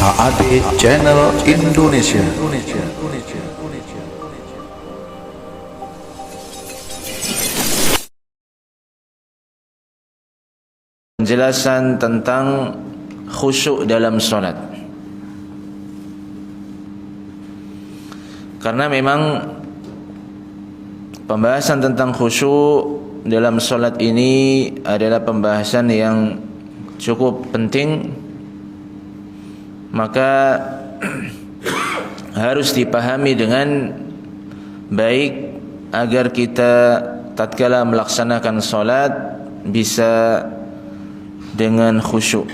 HAD Channel Indonesia. Penjelasan tentang khusyuk dalam sholat. Karena memang pembahasan tentang khusyuk dalam sholat ini adalah pembahasan yang cukup penting, maka harus dipahami dengan baik agar kita tatkala melaksanakan sholat bisa dengan khusyuk.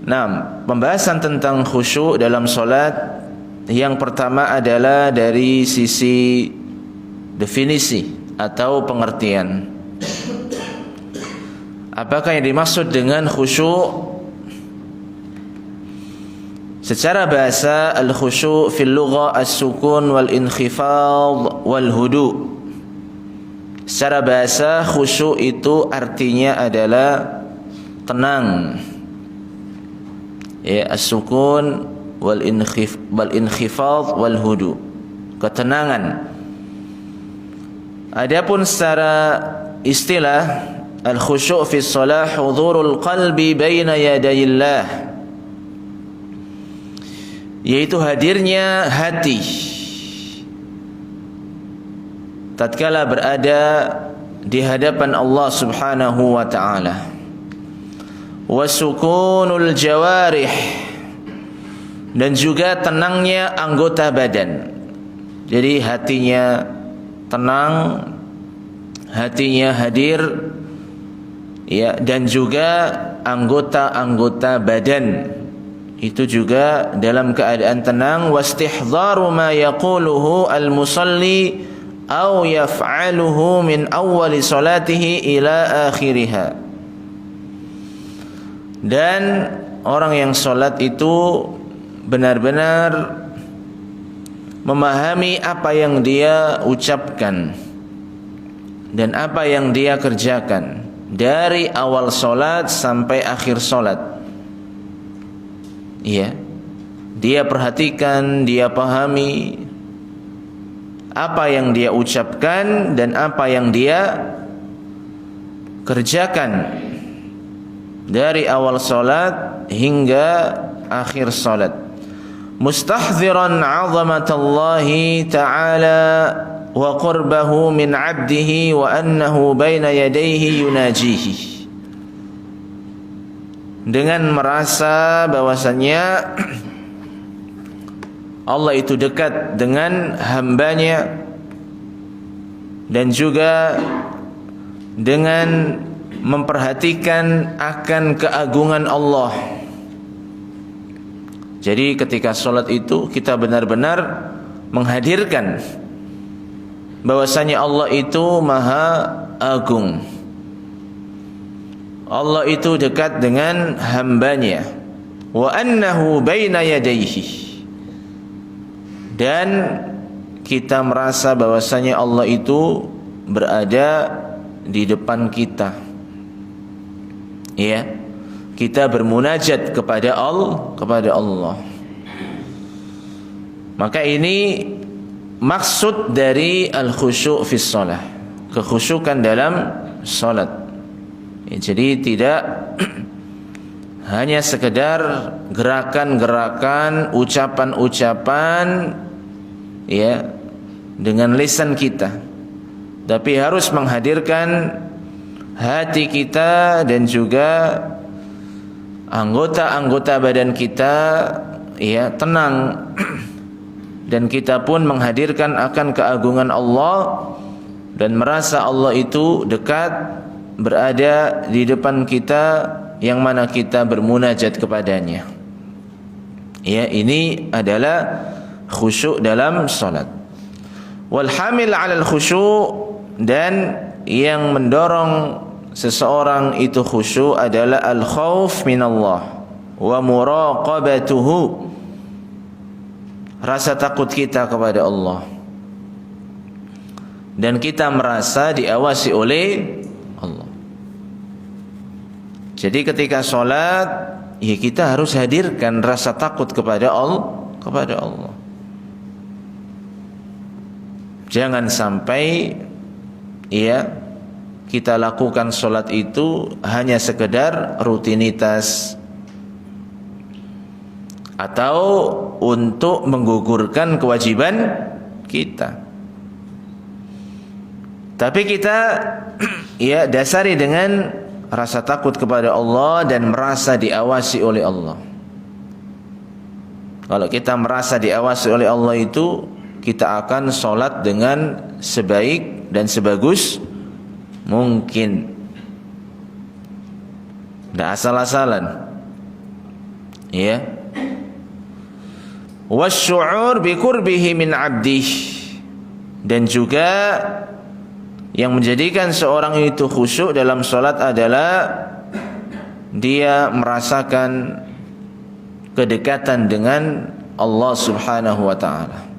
Nah, pembahasan tentang khusyuk dalam sholat yang pertama adalah dari sisi definisi atau pengertian. Apakah yang dimaksud dengan khusyuk? Secara bahasa, al-khusyuk fil lugha as-sukun wal inkhifad wal hudu. Secara bahasa, khusyuk itu artinya adalah tenang. Ya, as-sukun wal inkhifad wal hudu. Ketenangan. Adapun secara istilah, al-khusyuk fi shalah hudhurul qalbi baina yadayillah, yaitu hadirnya hati tatkala berada di hadapan Allah Subhanahu wa ta'ala. Wa sukunul jawarih, dan juga tenangnya anggota badan. Jadi hatinya tenang, hatinya hadir, ya, dan juga anggota-anggota badan itu juga dalam keadaan tenang. Wastihdharu ma yaquluhu al-musalli aw yaf'aluhu min awwali salatihi ila akhiriha. Dan orang yang salat itu benar-benar memahami apa yang dia ucapkan dan apa yang dia kerjakan dari awal salat sampai akhir salat. Iya, dia perhatikan, dia pahami apa yang dia ucapkan dan apa yang dia kerjakan dari awal salat hingga akhir salat. Mustahziran 'azamatallahi ta'ala wa qurbahu min 'abdihi wa annahu baina yadayhi yunajihi. Dengan merasa bahwasannya Allah itu dekat dengan hambanya, dan juga dengan memperhatikan akan keagungan Allah. Jadi ketika sholat itu kita benar-benar menghadirkan bahwasanya Allah itu maha agung. Allah itu dekat dengan hambanya. Wa annahu baina yadayhi, dan kita merasa bahwasanya Allah itu berada di depan kita. Ya, kita bermunajat kepada Allah. Maka ini maksud dari al-khusyuk fi shalah, kekhusyukan dalam salat. Ya, jadi tidak hanya sekedar gerakan-gerakan, ucapan-ucapan, ya, dengan lisan kita, tapi harus menghadirkan hati kita dan juga anggota-anggota badan kita, ya, tenang, dan kita pun menghadirkan akan keagungan Allah dan merasa Allah itu dekat, berada di depan kita, yang mana kita bermunajat kepadanya. Ya, ini adalah khusyuk dalam salat. Wal hamil 'alal khusyuk, dan yang mendorong seseorang itu khusyuk adalah al khauf minallah wa muraqabatuhu, rasa takut kita kepada Allah, dan kita merasa diawasi oleh Allah. Jadi ketika sholat, ya kita harus hadirkan rasa takut kepada Allah. Jangan sampai ya kita lakukan sholat itu hanya sekedar rutinitas atau untuk menggugurkan kewajiban kita. Tapi kita ya dasari dengan rasa takut kepada Allah dan merasa diawasi oleh Allah. Kalau kita merasa diawasi oleh Allah itu, kita akan sholat dengan sebaik dan sebagus mungkin. Tidak asal-asalan. Ya. Wasyu'ur biqurbihi min 'abdih. Dan juga yang menjadikan seorang itu khusyuk dalam sholat adalah dia merasakan kedekatan dengan Allah subhanahu wa ta'ala.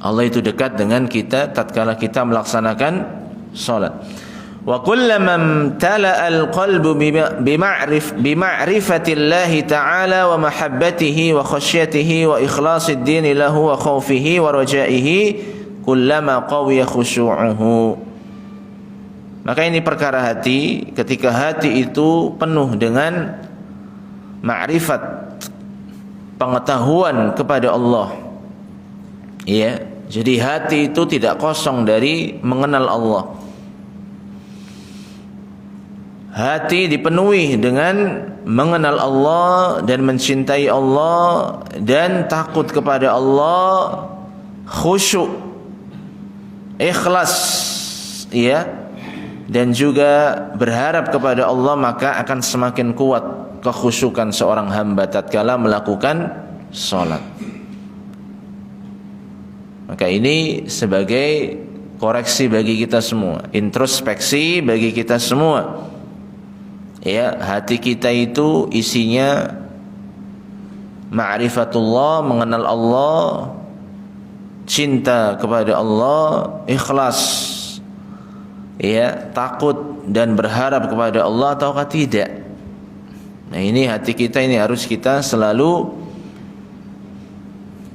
Allah itu dekat dengan kita tatkala kita melaksanakan salat. Wa kullama imtala'a al-qalbu bima'rifati ta'ala wa mahabbatihi wa khasyatihi wa ikhlasid din lahu wa khawfihi wa rajaihi kullama qawiya khusyu'uhu. Maka ini perkara hati. Ketika hati itu penuh dengan ma'rifat, pengetahuan kepada Allah, ya, jadi hati itu tidak kosong dari mengenal Allah. Hati dipenuhi dengan mengenal Allah dan mencintai Allah dan takut kepada Allah, khusyuk, ikhlas, ya, dan juga berharap kepada Allah, maka akan semakin kuat kekhusyukan seorang hamba tatkala melakukan salat. Maka ini sebagai koreksi bagi kita semua, introspeksi bagi kita semua. Ya, hati kita itu isinya ma'rifatullah, mengenal Allah, cinta kepada Allah, ikhlas, ya, takut dan berharap kepada Allah ataukah tidak. Nah, ini hati kita ini harus kita selalu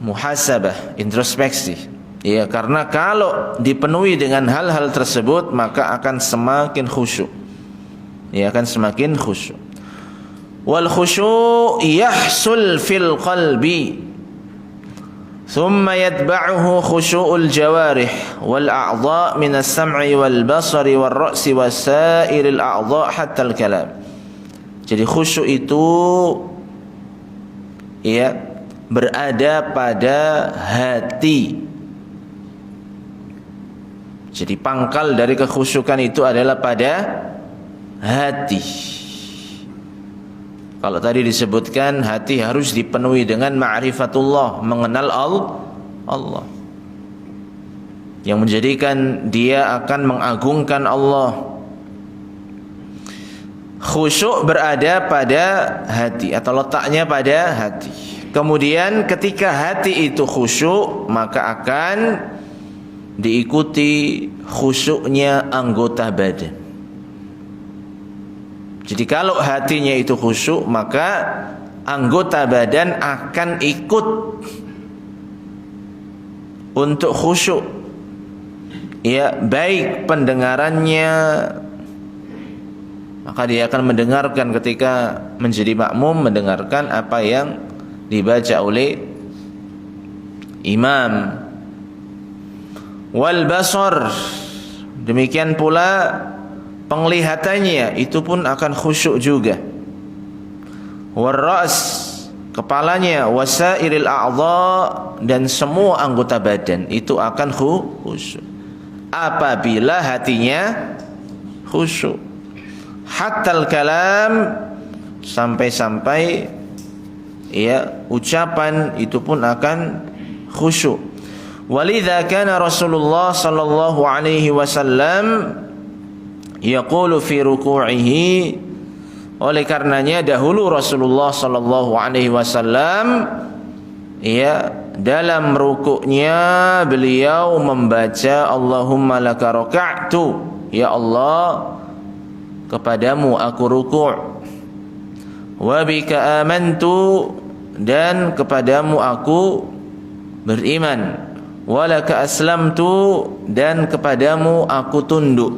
muhasabah, introspeksi. Ya, karena kalau dipenuhi dengan hal-hal tersebut maka akan semakin khusyuk. Ya, akan semakin khusyuk. Wal khusyu' yahsul fil qalbi. Thumma yatba'uhu khusyu'ul jawarih wal a'dha' min as-sam'i wal basari wal ra'si wasairil a'dha' hatta al-kalam. Jadi khusyuk itu ya berada pada hati. Jadi pangkal dari kekhusyukan itu adalah pada hati. Kalau tadi disebutkan hati harus dipenuhi dengan ma'rifatullah, mengenal Allah, yang menjadikan dia akan mengagungkan Allah. Khusyuk berada pada hati atau letaknya pada hati. Kemudian ketika hati itu khusyuk, maka akan diikuti khusyuknya anggota badan. Jadi kalau hatinya itu khusyuk, maka anggota badan akan ikut untuk khusyuk. Ya, baik pendengarannya, maka dia akan mendengarkan ketika menjadi makmum, mendengarkan apa yang dibaca oleh imam. Wal basar, demikian pula penglihatannya itu pun akan khusyuk juga. Wal ra's, kepalanya, wasairil a'dha, dan semua anggota badan itu akan khusyuk apabila hatinya khusyuk. Hatal kalam, sampai-sampai ya ucapan itu pun akan khusyuk. Walidha kana Rasulullah sallallahu alaihi wasallam yaqulu fi ruku'ihi, oleh karenanya dahulu Rasulullah sallallahu alaihi wasallam ya dalam rukuknya beliau membaca Allahumma laka raka'tu, ya Allah kepadamu aku ruku', wa bika amantu, dan kepadamu aku beriman, wa laka aslamtu, dan kepadamu aku tunduk.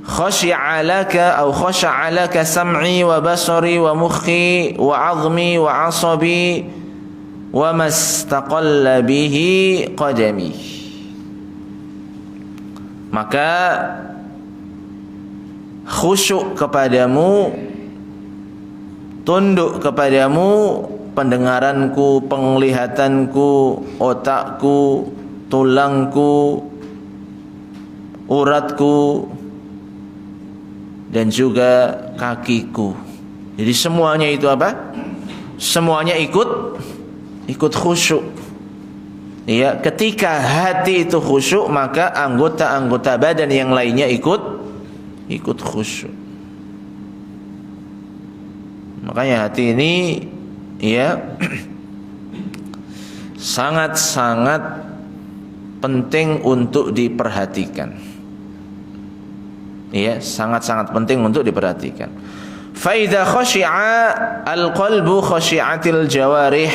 Khashi'a laka aw khasha'a laka sam'i wa basari wa mukhi wa 'azmi wa 'asabi wa mastaqalla bihi qadami. Maka khusyuk kepadamu, tunduk kepadamu pendengaranku, penglihatanku, otakku, tulangku, uratku, dan juga kakiku. Jadi semuanya itu apa? Semuanya ikut khusyuk. Ya, ketika hati itu khusyuk, maka anggota-anggota badan yang lainnya ikut khusyuk. Makanya hati ini ya sangat-sangat penting untuk diperhatikan. Ya, sangat-sangat penting untuk diperhatikan. Fa idza khashi'a al-qalbu khashi'atil jawarih.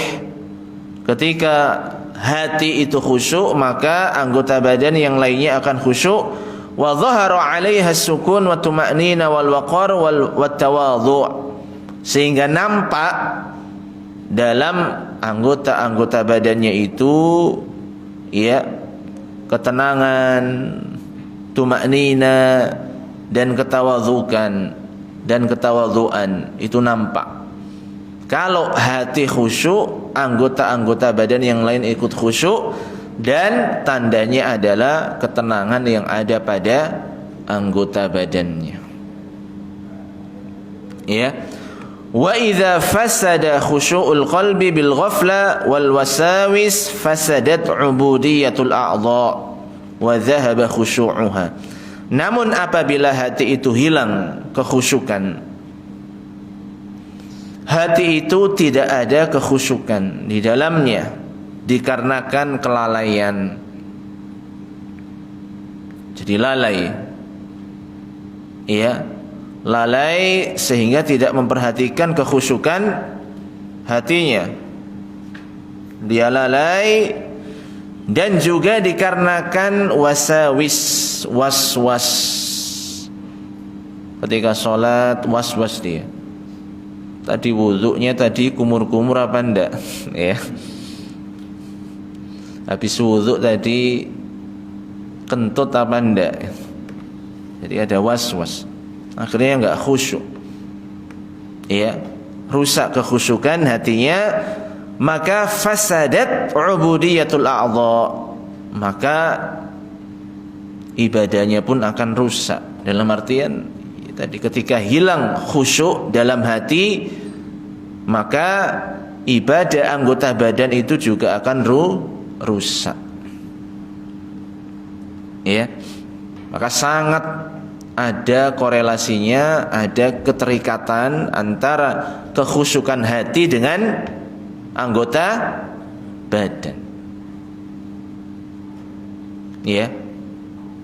Ketika hati itu khusyuk, maka anggota badan yang lainnya akan khusyuk. Wa dhahara 'alaiha as-sukun wa tuma'nina wal waqar wat tawadhu'. Sehingga nampak dalam anggota-anggota badannya itu ya ketenangan, tuma'nina, dan ketawadhuan itu nampak. Kalau hati khusyuk, anggota-anggota badan yang lain ikut khusyuk, dan tandanya adalah ketenangan yang ada pada anggota badannya. Ya. Wa idza fasada khusyu'ul qalbi bil ghafla wal wasawis fasadat 'ubudiyatul a'dha wa dhahaba khusyu'uha. Namun apabila hati itu hilang kekhusyukan, hati itu tidak ada kekhusyukan di dalamnya dikarenakan kelalaian. Jadi lalai. Iya, lalai sehingga tidak memperhatikan kekhusyukan hatinya. Dia lalai, dan juga dikarenakan was-was. Ketika sholat was-was dia. Tadi wudhunya tadi kumur-kumur apa enggak? Ya. Habis wudhu tadi kentut apa enggak? Jadi ada was-was. Akhirnya enggak khusyuk. Ya, rusak kekhusyukan hatinya, maka fasadat ubudiyatul a'dha, maka ibadahnya pun akan rusak. Dalam artian tadi ketika hilang khusyuk dalam hati, maka ibadah anggota badan itu juga akan rusak. Ya. Maka sangat ada korelasinya, ada keterikatan antara kekhusyukan hati dengan anggota badan. Ya.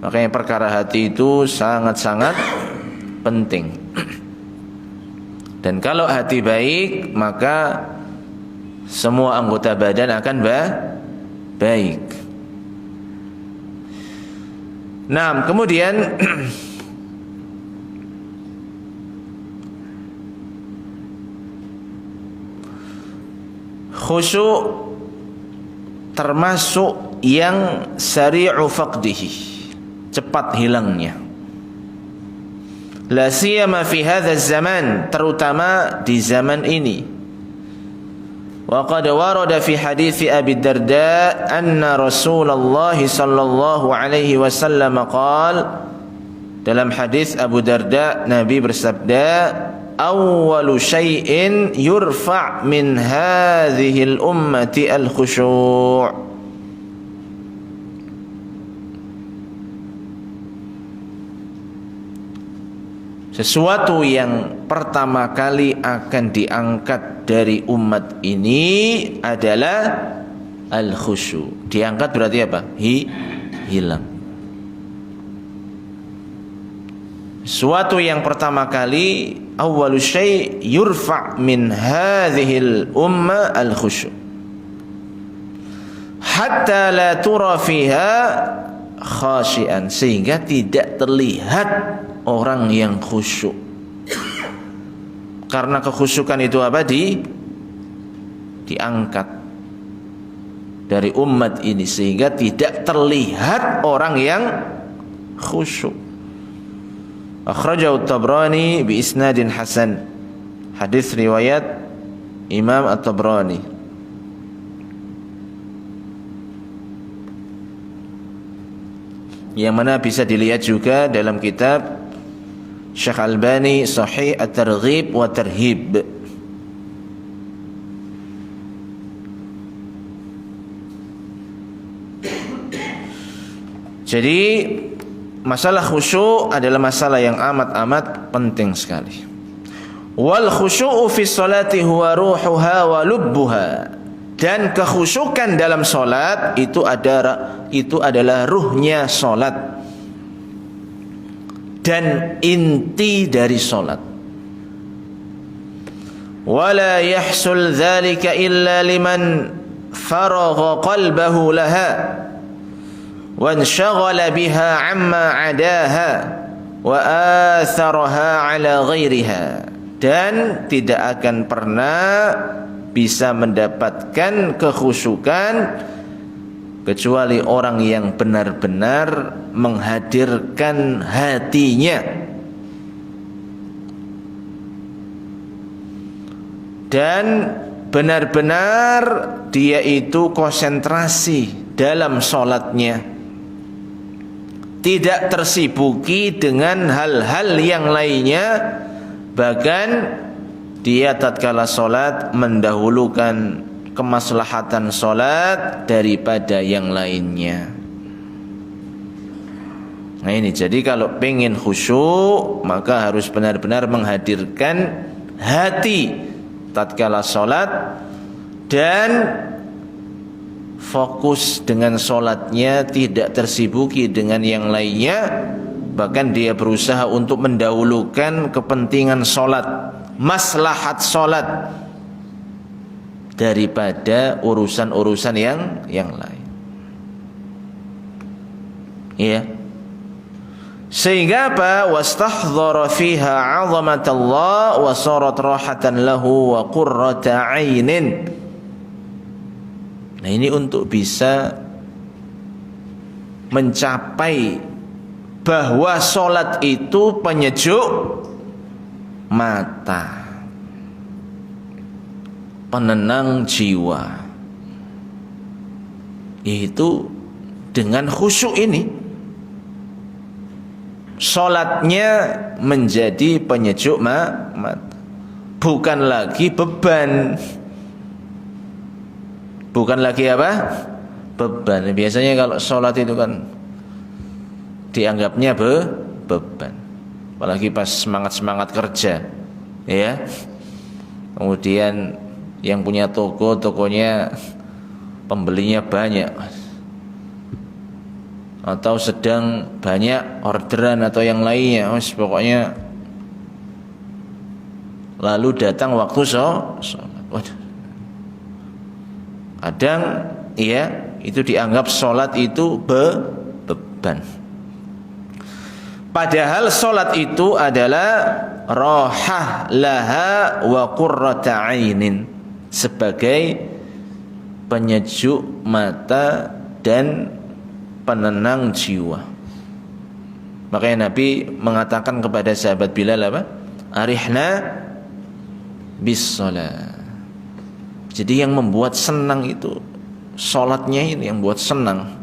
Makanya perkara hati itu sangat-sangat penting. Dan kalau hati baik, maka semua anggota badan akan baik. Nah, kemudian khusyuk termasuk yang sari'u faqdihi, cepat hilangnya. La siyama fi hadzal zaman, terutama di zaman ini. Wa qad warada fi hadits Abi Darda anna Rasulullah sallallahu alaihi wasallam qala, dalam hadis Abu Darda Nabi bersabda, awwalu syai'in yurfa' min hadhil ummati al-khusyu'. Sesuatu yang pertama kali akan diangkat dari umat ini adalah al-khusyu'. Diangkat berarti apa? Hilang. Suatu yang pertama kali, awwalu syai' yurfa' min hadhil umma al-khusyu' hatta la tura fiha khashian, sehingga tidak terlihat orang yang khusyuk. Karena kekhusyukan itu apa? Diangkat dari umat ini, sehingga tidak terlihat orang yang khusyuk. Akhrajahu At-Tabrani bi isnadin hasan. Hadis riwayat Imam At-Tabrani. Yang mana bisa dilihat juga dalam kitab Syekh Albani Sahih At-Targhib wa Tarhib. Jadi masalah khusyuk adalah masalah yang amat penting sekali. Wal khusyu'u fi sholati huwa ruhuha wa lubbuha. Dan kekhusyukan dalam salat itu adalah ruhnya salat dan inti dari salat. Wala yahsul dzalika illa liman faragha qalbahu laha وانشغل بها عما عداها وآثرها على غيرها, dan tidak akan pernah bisa mendapatkan kekhusyukan kecuali orang yang benar-benar menghadirkan hatinya dan benar-benar dia itu konsentrasi dalam sholatnya, tidak tersibuki dengan hal-hal yang lainnya. Bahkan dia tatkala sholat mendahulukan kemaslahatan sholat daripada yang lainnya. Nah ini, jadi kalau pengen khusyuk maka harus benar-benar menghadirkan hati tatkala sholat dan fokus dengan sholatnya, tidak tersibuki dengan yang lainnya. Bahkan dia berusaha untuk mendahulukan kepentingan sholat, maslahat sholat daripada urusan-urusan yang lain. Iya. Sehingga apa? Wastahdhara fiha 'azamatallah wa sarat rahatan lahu wa qurrata 'ainin. Nah ini untuk bisa mencapai bahwa sholat itu penyejuk mata, penenang jiwa, yaitu dengan khusyuk ini sholatnya menjadi penyejuk mata, bukan lagi beban. Bukan lagi apa? Beban. Biasanya kalau sholat itu kan dianggapnya beban. Apalagi pas semangat-semangat kerja, ya. Kemudian yang punya toko, tokonya pembelinya banyak, atau sedang banyak orderan atau yang lainnya. Pokoknya lalu datang waktu sholat. Waduh. Kadang ya itu dianggap sholat itu beban. Padahal sholat itu adalah rohah laha wa qurrata ainin, sebagai penyejuk mata dan penenang jiwa. Makanya Nabi mengatakan kepada sahabat Bilal apa? Arihna bis shalah. Jadi yang membuat senang itu sholatnya ini, yang membuat senang,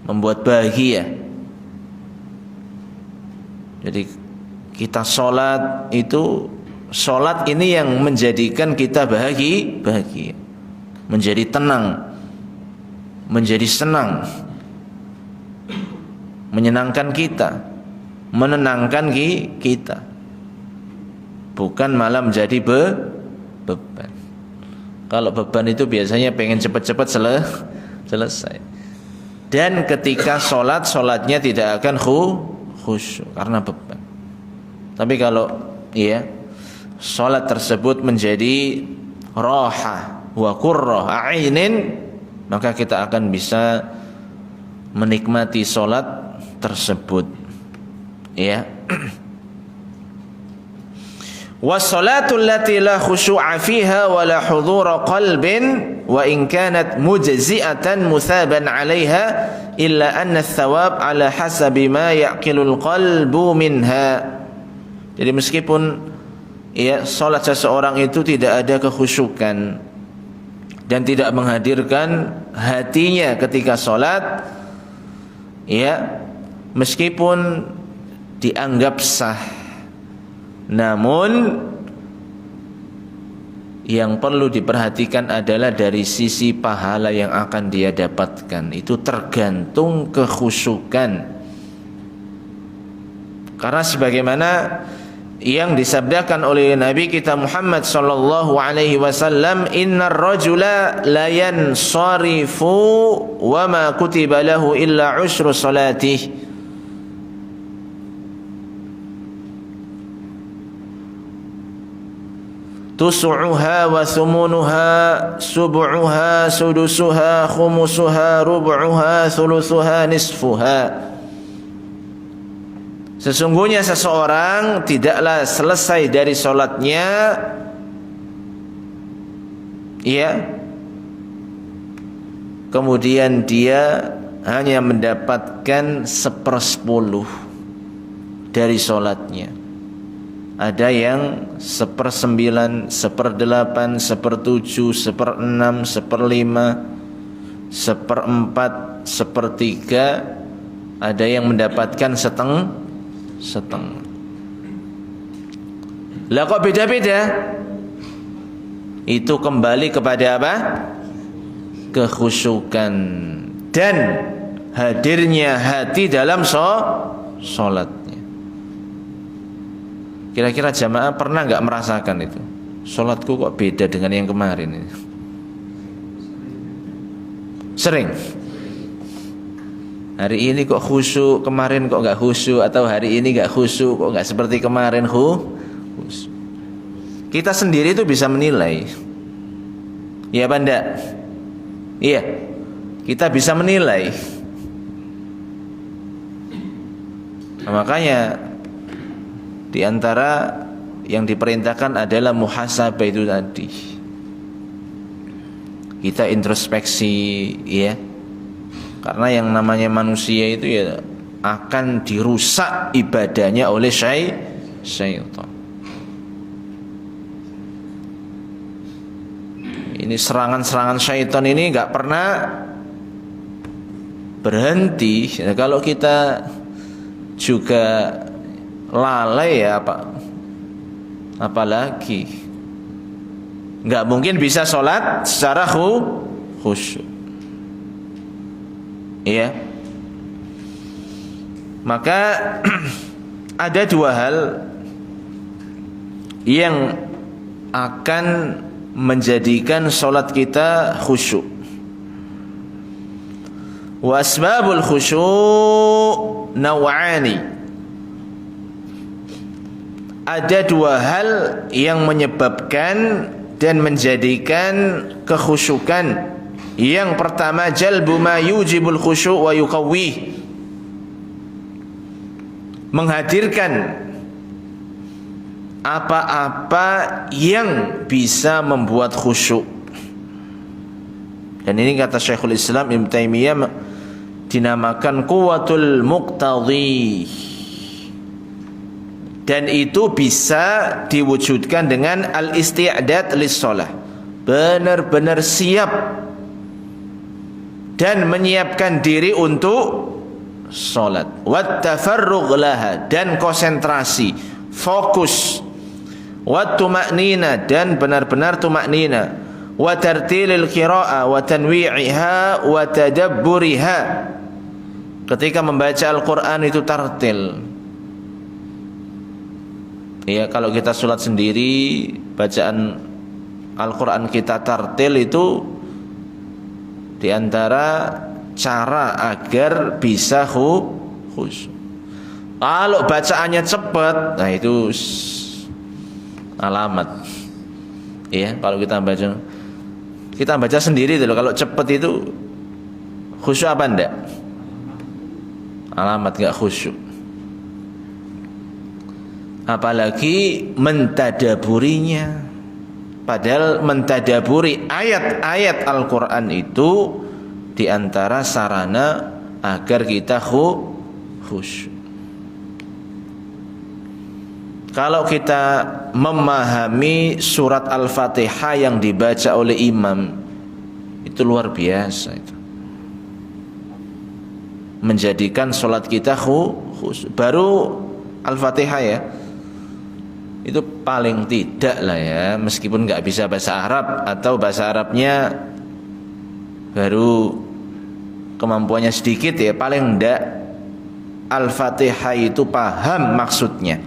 membuat bahagia. Jadi kita sholat itu, sholat ini yang menjadikan kita bahagia, menjadi tenang, menjadi senang, menyenangkan kita, menenangkan kita, bukan malah menjadi beban. Kalau beban itu biasanya pengen cepat-cepat selesai. Dan ketika sholatnya tidak akan khusyuk. khusyuk karena beban. Tapi kalau ya salat tersebut menjadi raha wa qurrah ainin, maka kita akan bisa menikmati salat tersebut. Ya. Was-salatu allati la khushu'a fiha wa la hudhura qalbin wa in kanat mujzi'atan muthaban 'alayha illa anna ath-thawab 'ala hasabi ma ya'qilul qalbu minha. Jadi meskipun ya salat seseorang itu tidak ada kekhusyukan dan tidak menghadirkan hatinya ketika salat, ya, meskipun dianggap sah, namun yang perlu diperhatikan adalah dari sisi pahala yang akan dia dapatkan. Itu tergantung kekhusyukan. Karena sebagaimana yang disabdakan oleh Nabi kita Muhammad sallallahu alaihi wasallam, innar rajula la yansarifu wa ma kutiba lahu illa ushru salatih. Tusu'uha wa thumunuha sub'uha sudusuha khumusuha rub'uha thuluthuha nisfuha. Sesungguhnya seseorang tidaklah selesai dari sholatnya, ya, kemudian dia hanya mendapatkan 1/10 dari sholatnya. Ada yang 1/9, 1/8, 1/7, 1/6, 1/5, 1/4, 1/3. Ada yang mendapatkan setengah. Lah kok beda-beda? Itu kembali kepada apa? Kekhusyukan dan hadirnya hati dalam sholatnya. Kira-kira jamaah pernah nggak merasakan itu? Sholatku kok beda dengan yang kemarin ini? Sering. Hari ini kok khusyuk, kemarin kok nggak khusyuk, atau hari ini nggak khusyuk, kok nggak seperti kemarin khusyuk. Kita sendiri itu bisa menilai. Iya apa enggak? Iya, kita bisa menilai. Nah, makanya di antara yang diperintahkan adalah muhasabah itu tadi. Kita introspeksi, ya. Karena yang namanya manusia itu ya akan dirusak ibadahnya oleh syaitan. Ini serangan-serangan syaitan ini nggak pernah berhenti. Ya, kalau kita juga lalai ya apalagi nggak mungkin bisa sholat secara khusyuk. Ya, maka ada dua hal yang akan menjadikan sholat kita khusyuk. Wa asbabul khusyuk naw'ani. Ada dua hal yang menyebabkan dan menjadikan kekhusyukan. Yang pertama, jalbu ma yujibul khusyuk wa yuqawwih. Menghadirkan apa-apa yang bisa membuat khusyuk. Dan ini kata Syekhul Islam Ibnu Taimiyah dinamakan quwwatul muqtadhi. Dan itu bisa diwujudkan dengan al-isti'dad lis-shalah. Benar-benar siap dan menyiapkan diri untuk salat, wat tafarrugh laha, dan konsentrasi, fokus, wat tuma'nina, dan benar-benar tuma'nina, wa tartilil qira'ah wa tanwi'iha wa tadabburiha. Ketika membaca Al-Qur'an itu tartil. Ya, kalau kita salat sendiri, bacaan Al-Qur'an kita tartil itu di antara cara agar bisa khusyuk. Kalau bacaannya cepat, nah itu alamat. Ya, kalau kita baca sendiri itu loh, kalau cepat itu khusyuk apa enggak? Alamat enggak khusyuk. Apalagi mentadaburinya. Padahal mentadaburi ayat-ayat Al-Quran itu diantara sarana agar kita khusyuk. Kalau kita memahami surat Al-Fatihah yang dibaca oleh imam, itu luar biasa itu. Menjadikan sholat kita khusyuk. Baru Al-Fatihah ya, itu paling tidak lah ya, meskipun nggak bisa bahasa Arab atau bahasa Arabnya baru kemampuannya sedikit ya, paling enggak Al-Fatihah itu paham maksudnya,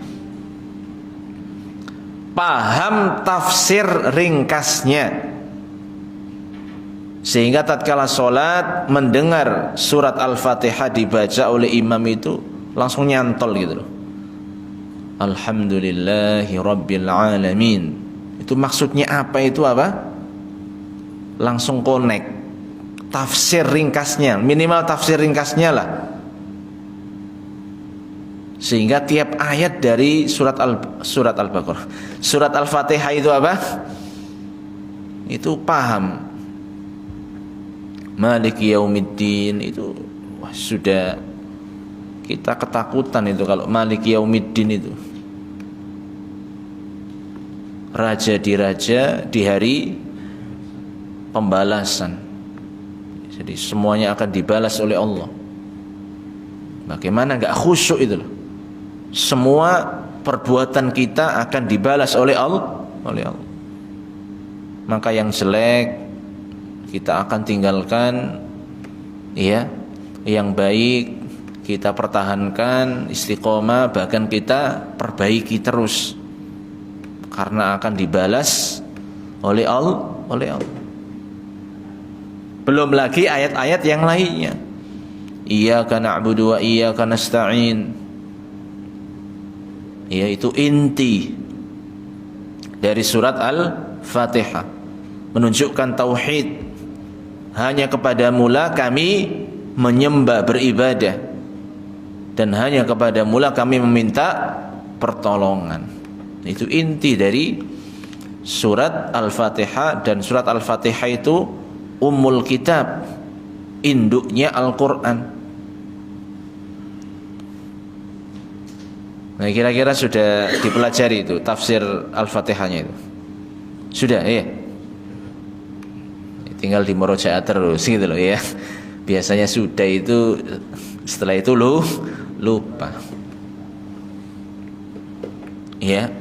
paham tafsir ringkasnya, sehingga tatkala sholat mendengar surat Al-Fatihah dibaca oleh imam itu langsung nyantol gitu loh. Alhamdulillahi Rabbil Alamin. Itu maksudnya apa, itu apa? Langsung connect. Tafsir ringkasnya, minimal tafsir ringkasnya lah. Sehingga tiap ayat dari surat Al-Baqarah, surat Al-Fatihah itu apa? Itu paham. Maliki Yaumiddin itu sudah kita ketakutan itu kalau Maliki Yaumiddin itu. Raja di hari pembalasan. Jadi semuanya akan dibalas oleh Allah. Bagaimana enggak khusyuk itu loh. Semua perbuatan kita akan dibalas oleh Allah. Maka yang jelek kita akan tinggalkan, ya. Yang baik kita pertahankan, istiqomah, bahkan kita perbaiki terus. Karena akan dibalas oleh Allah. Belum lagi ayat-ayat yang lainnya. Iyyaka na'budu wa iyyaka nasta'in. Yaitu inti dari surat Al-Fatihah, menunjukkan tauhid. Hanya kepadamu lah kami menyembah, beribadah, dan hanya kepadamu lah kami meminta pertolongan. Itu inti dari surat Al-Fatihah, dan surat Al-Fatihah itu ummul kitab, induknya Al-Quran. Nah, kira-kira sudah dipelajari itu tafsir Al-Fatihahnya itu? Sudah ya? Tinggal di murojaah terus gitu loh ya. Biasanya sudah itu, setelah itu lupa. Ya.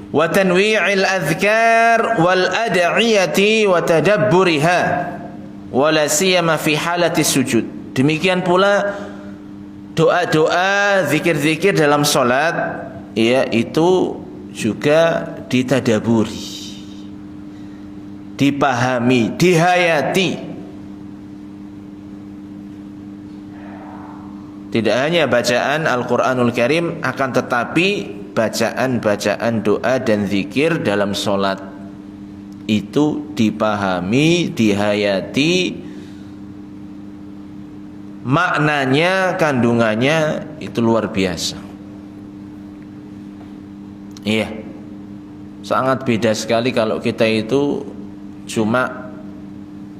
Wa tanwi'il adhkar wal ad'iyati wa tadabburiha wa la siyama fi halati sujud. Demikian pula doa-doa, zikir-zikir dalam salat, ya, itu juga ditadaburi, dipahami, dihayati. Tidak hanya bacaan Al-Quranul Karim, akan tetapi bacaan-bacaan doa dan zikir dalam sholat itu dipahami, dihayati, maknanya, kandungannya itu luar biasa. Iya, sangat beda sekali kalau kita itu cuma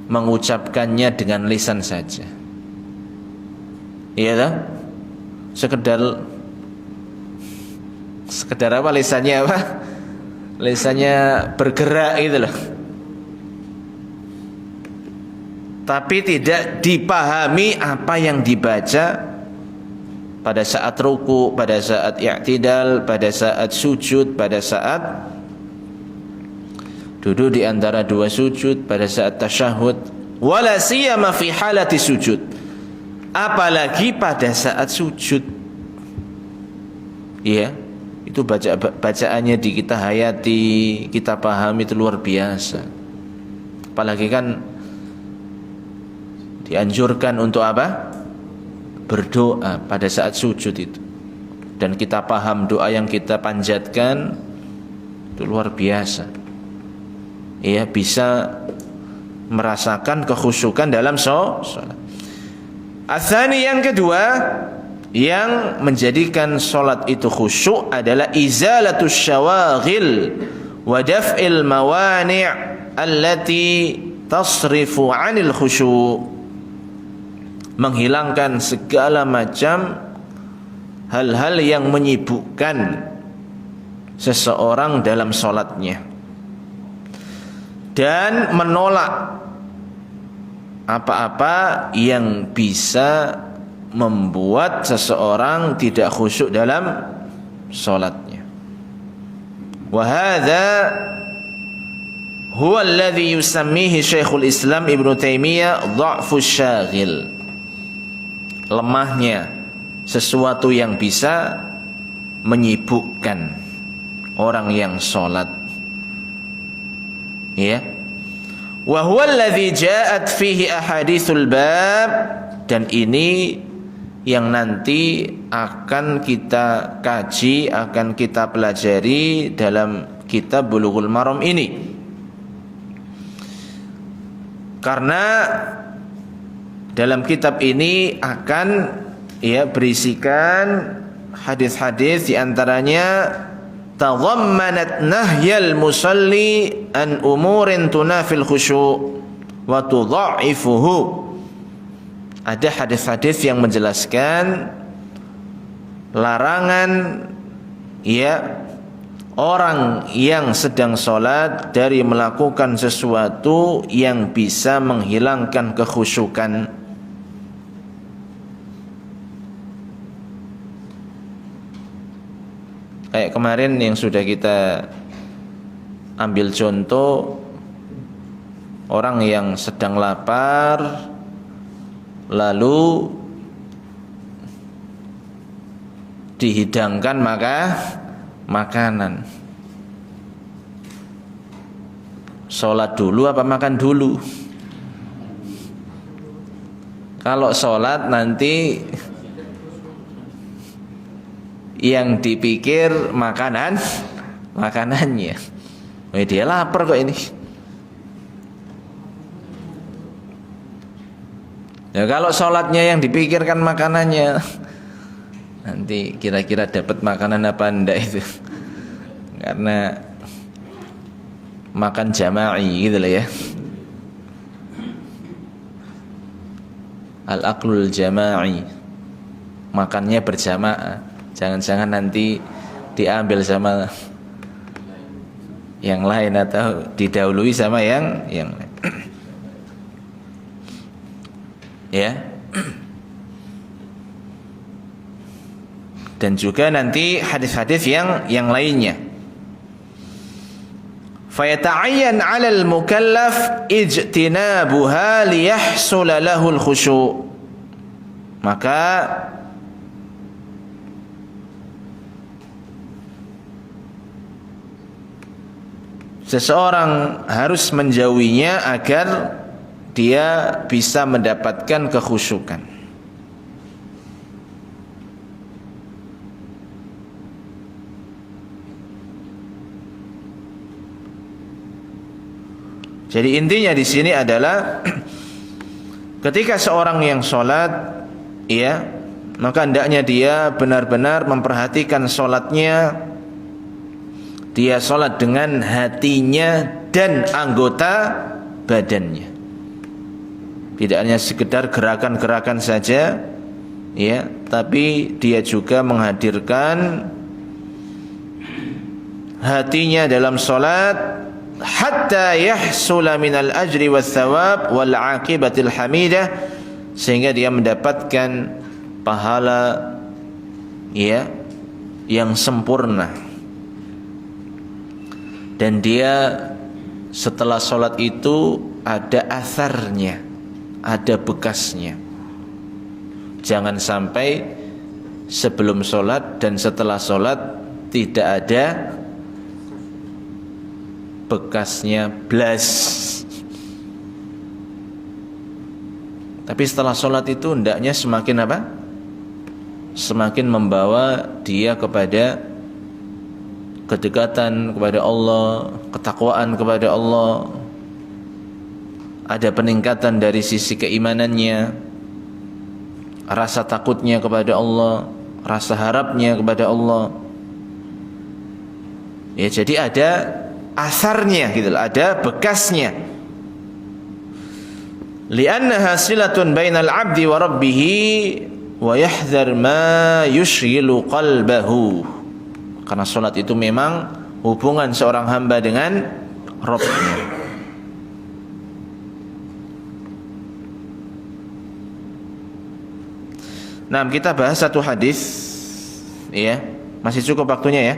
mengucapkannya dengan lisan saja. Iya tak? Sekedar apa lisannya apa? Lisannya bergerak gitu loh. Tapi tidak dipahami apa yang dibaca pada saat ruku, pada saat i'tidal, pada saat sujud, pada saat duduk di antara dua sujud, pada saat tasyahud, wala siyama fi halati sujud. Apalagi pada saat sujud. Iya, itu bacaannya di kita hayati, kita pahami, itu luar biasa. Apalagi kan dianjurkan untuk apa? berdoa pada saat sujud itu, dan kita paham doa yang kita panjatkan itu luar biasa, ya, bisa merasakan kekhusyukan dalam sholat. Atsani, yang kedua, yang menjadikan sholat itu khusyuk adalah izalatus syawaghil wa daf'il mawani' allati tasrifu 'anil khusyuk, menghilangkan segala macam hal-hal yang menyibukkan seseorang dalam sholatnya, dan menolak apa-apa yang bisa membuat seseorang tidak khusyuk dalam sholatnya. Wa hadza huwa alladhi yusammihi Syekhul Islam Ibnu Taimiyah dha'fus syaghil, lemahnya sesuatu yang bisa menyibukkan orang yang sholat, ya. Wa huwa alladhi ja'at fihi ahaditsul bab, dan ini yang nanti akan kita kaji, akan kita pelajari dalam kitab Bulughul Maram ini. Karena dalam kitab ini akan, ya, berisikan hadis-hadis, di antaranya tadhammanat nahyal musalli an umurin tunafil khusyuk wa tudha'ifuhu. Ada hadis-hadis yang menjelaskan larangan, ya, orang yang sedang sholat dari melakukan sesuatu yang bisa menghilangkan kekhusyukan. Kayak kemarin yang sudah kita ambil contoh, orang yang sedang lapar lalu dihidangkan makanan. Sholat dulu apa makan dulu? Kalau sholat nanti yang dipikir makanannya. Dia lapar kok ini. Ya, kalau sholatnya yang dipikirkan makanannya, nanti kira-kira dapat makanan apa enggak itu. Karena makan jama'i gitu lah, ya. Al-aqlul jama'i, makannya berjamaah. Jangan-jangan nanti diambil sama yang lain atau didahului sama yang lain. Ya. Dan juga nanti hadis-hadis yang lainnya. Fayata'ayyan 'alal mukallaf ijtinabuha liyahsul lahul khusyu'. Maka seseorang harus menjauhinya agar dia bisa mendapatkan kekhusyukan. Jadi intinya di sini adalah ketika seorang yang sholat, ya, maka hendaknya dia benar-benar memperhatikan sholatnya. Dia sholat dengan hatinya dan anggota badannya. Tidak hanya sekedar gerakan-gerakan saja, ya, tapi dia juga menghadirkan hatinya dalam sholat, hatta yahsula minal ajri was thawab wal aqibatil hamidah, sehingga dia mendapatkan pahala, ya, yang sempurna. Dan dia setelah sholat itu ada atharnya, ada bekasnya. Jangan sampai sebelum sholat dan setelah sholat tidak ada bekasnya blas. Tapi setelah sholat itu hendaknya semakin apa? semakin membawa dia kepada kedekatan kepada Allah, ketakwaan kepada Allah, ada peningkatan dari sisi keimanannya, rasa takutnya kepada Allah, rasa harapnya kepada Allah. Ya, jadi ada asarnya gitu, ada bekasnya. Li'annaha silatun bainal 'abdi wa rabbih wa yahdhar ma yushghilu qalbahu. Karena salat itu memang hubungan seorang hamba dengan Rabb-nya. Nah, kita bahas satu hadis, ya, masih cukup waktunya ya,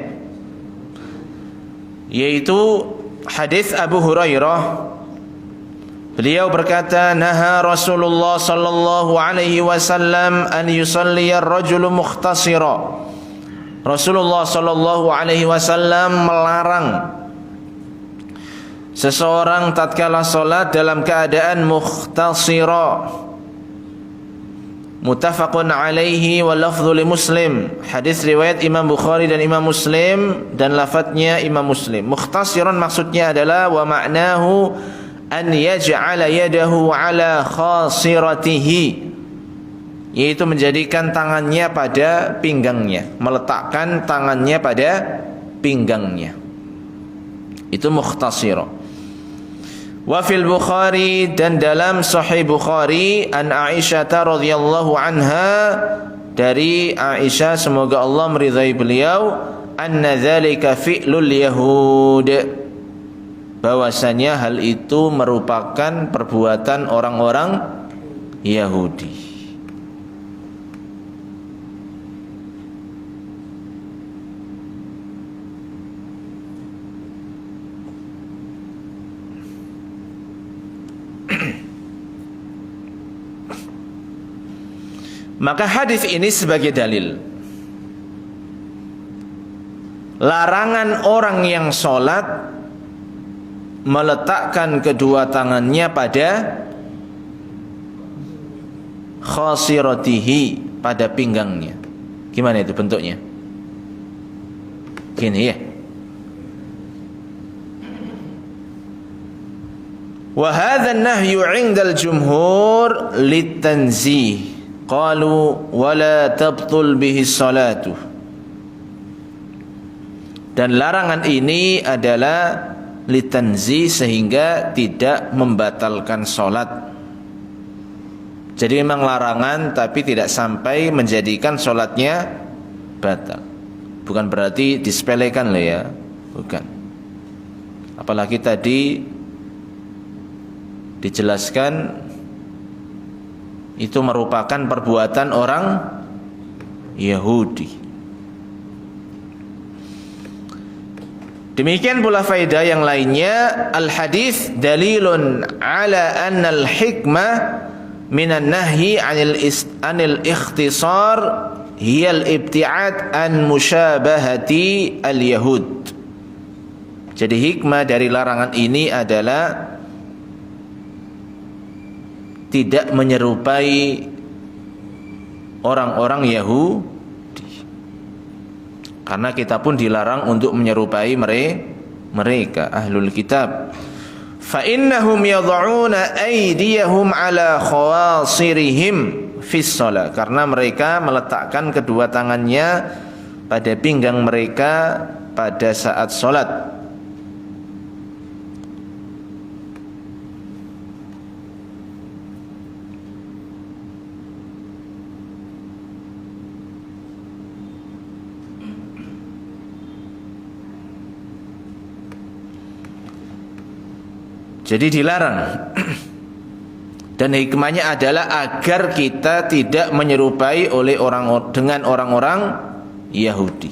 yaitu hadis Abu Hurairah. Beliau berkata, naha Rasulullah sallallahu alaihi wasallam an yusalli ar-rajulu mukhtasira. Rasulullah sallallahu alaihi wasallam melarang seseorang tatkala salat dalam keadaan mukhtasira. Muttafaqun alaihi wa lafdhu li Muslim. Hadis riwayat Imam Bukhari dan Imam Muslim dan lafadznya Imam Muslim. Mukhtasirun maksudnya adalah wa ma'nahu an yaj'ala yadahu ala khasiratihi, yaitu menjadikan tangannya pada pinggangnya, meletakkan tangannya pada pinggangnya. Itu mukhtasira. Wa fil Bukhari, dan dalam Sahih Bukhari, an Aisyah radhiyallahu anha, dari Aisyah semoga Allah meridhai beliau, anna dzalika fi'lul yahud, bahwasanya hal itu merupakan perbuatan orang-orang Yahudi. Maka hadis ini sebagai dalil larangan orang yang sholat meletakkan kedua tangannya pada khasiratihi, pada pinggangnya. Gimana itu bentuknya? Gini ya. Wa hadha an-nahyu 'inda al-jumhur litanzih. Qalu wala tabtul bihi salatu. Dan larangan ini adalah litanzi, sehingga tidak membatalkan sholat. Jadi memang larangan, tapi tidak sampai menjadikan sholatnya batal. Bukan berarti disepelekan loh ya, bukan. Apalagi tadi dijelaskan itu merupakan perbuatan orang Yahudi. Demikian pula faedah yang lainnya, al-hadis dalilun ala anna al-hikmah minan nahyi anil ikhtisar hiya al-ibti'ad an musyabahati al-yahud. Jadi hikmah dari larangan ini adalah tidak menyerupai orang-orang Yahudi, karena kita pun dilarang untuk menyerupai mereka ahlul kitab. Fa innahum yad'una aydiyahum ala khawasirihim fis shalah, karena mereka meletakkan kedua tangannya pada pinggang mereka pada saat salat. Jadi dilarang. Dan hikmahnya adalah agar kita tidak menyerupai dengan orang-orang Yahudi.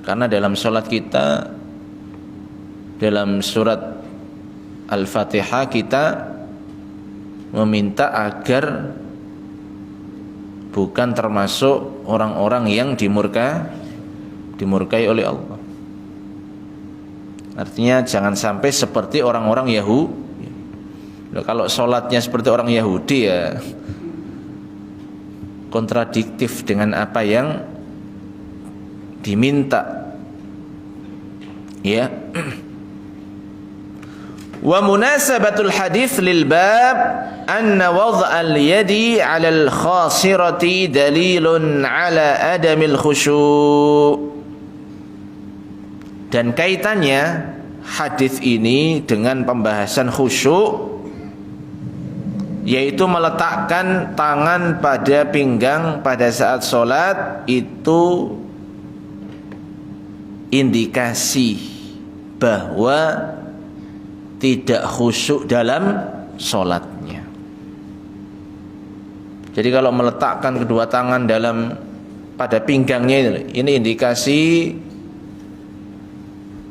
Karena dalam sholat kita, dalam surat Al-Fatihah, kita meminta agar bukan termasuk orang-orang yang dimurkai oleh Allah. Artinya jangan sampai seperti orang-orang Yahudi. Kalau sholatnya seperti orang Yahudi ya kontradiktif dengan apa yang diminta. Ya. Wa munasabatul hadis lil bab anna wad'al yadi 'ala al khasirati dalilun 'ala adamil khusyu'. Dan kaitannya hadis ini dengan pembahasan khusyuk, yaitu meletakkan tangan pada pinggang pada saat sholat, itu indikasi bahwa tidak khusyuk dalam sholatnya. Jadi kalau meletakkan kedua tangan pada pinggangnya, ini indikasi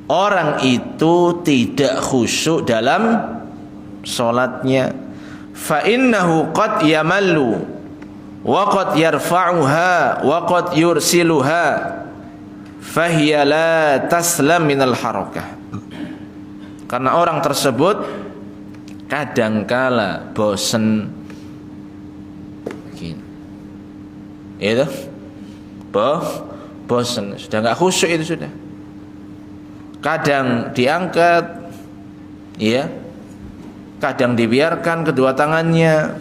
orang itu tidak khusyuk dalam sholatnya. Fa innahu qad yamallu wa qad yarfa'uha wa qad yursiluha fahiya la taslam minal harakah. Karena orang tersebut kadangkala bosan, itu bosan, sudah nggak khusyuk itu sudah. Kadang diangkat, ya, kadang dibiarkan kedua tangannya,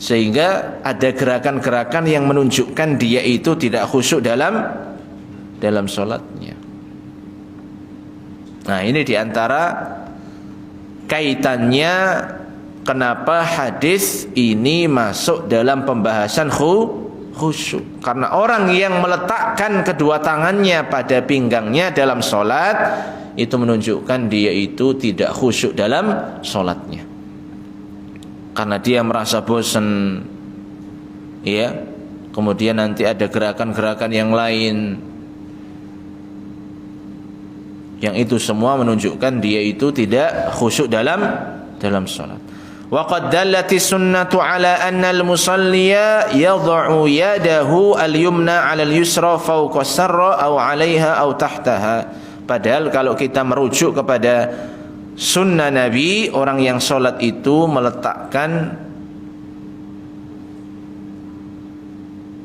sehingga ada gerakan-gerakan yang menunjukkan dia itu tidak khusyuk dalam sholatnya. Nah, ini diantara kaitannya kenapa hadis ini masuk dalam pembahasan khusyuk. Karena orang yang meletakkan kedua tangannya pada pinggangnya dalam sholat, itu menunjukkan dia itu tidak khusyuk dalam sholatnya. Karena dia merasa bosan, ya, kemudian nanti ada gerakan-gerakan yang lain, yang itu semua menunjukkan dia itu tidak khusyuk dalam sholat. Wa qad dallati sunnatu ala anna al-musalliya yad'u yadahu al-yumna 'ala al-yusra fawqa as-sarra aw 'alayha aw tahtaha. Padahal kalau kita merujuk kepada sunnah Nabi, orang yang sholat itu meletakkan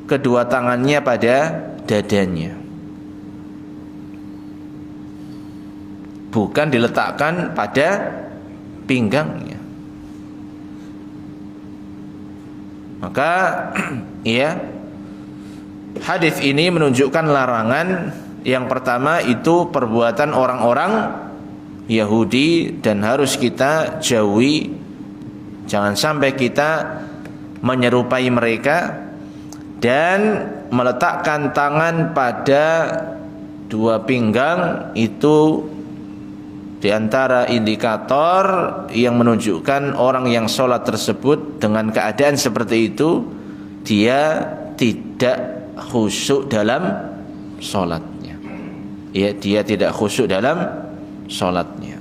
kedua tangannya pada dadanya, bukan diletakkan pada pinggangnya. Maka ya, hadis ini menunjukkan larangan. Yang pertama itu perbuatan orang-orang Yahudi, dan harus kita jauhi. Jangan sampai kita menyerupai mereka. Dan meletakkan tangan pada dua pinggang itu diantara indikator yang menunjukkan orang yang sholat tersebut dengan keadaan seperti itu, dia tidak khusyuk dalam sholatnya. Ya, dia tidak khusyuk dalam sholatnya.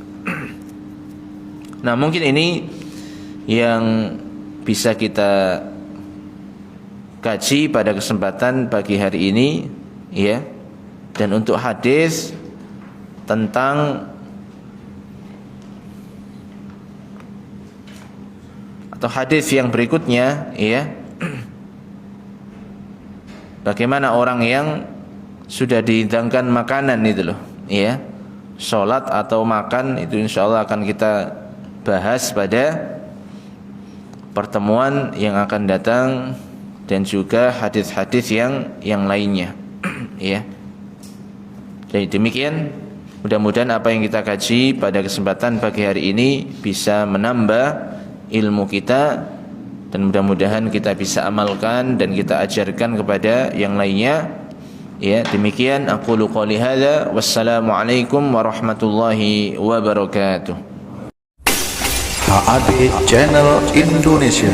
Nah, mungkin ini yang bisa kita kaji pada kesempatan pagi hari ini, ya. Dan untuk hadis tentang atau hadis yang berikutnya, ya, bagaimana orang yang sudah dihidangkan makanan itu loh, ya, sholat atau makan, itu insyaallah akan kita bahas pada pertemuan yang akan datang, dan juga hadis-hadis yang lainnya. Ya. Jadi demikian, mudah-mudahan apa yang kita kaji pada kesempatan pagi hari ini bisa menambah ilmu kita, dan mudah-mudahan kita bisa amalkan dan kita ajarkan kepada yang lainnya. Ya, demikian aqulu qouli hadza, wassalamualaikum warahmatullahi wabarakatuh. HAD Channel Indonesia.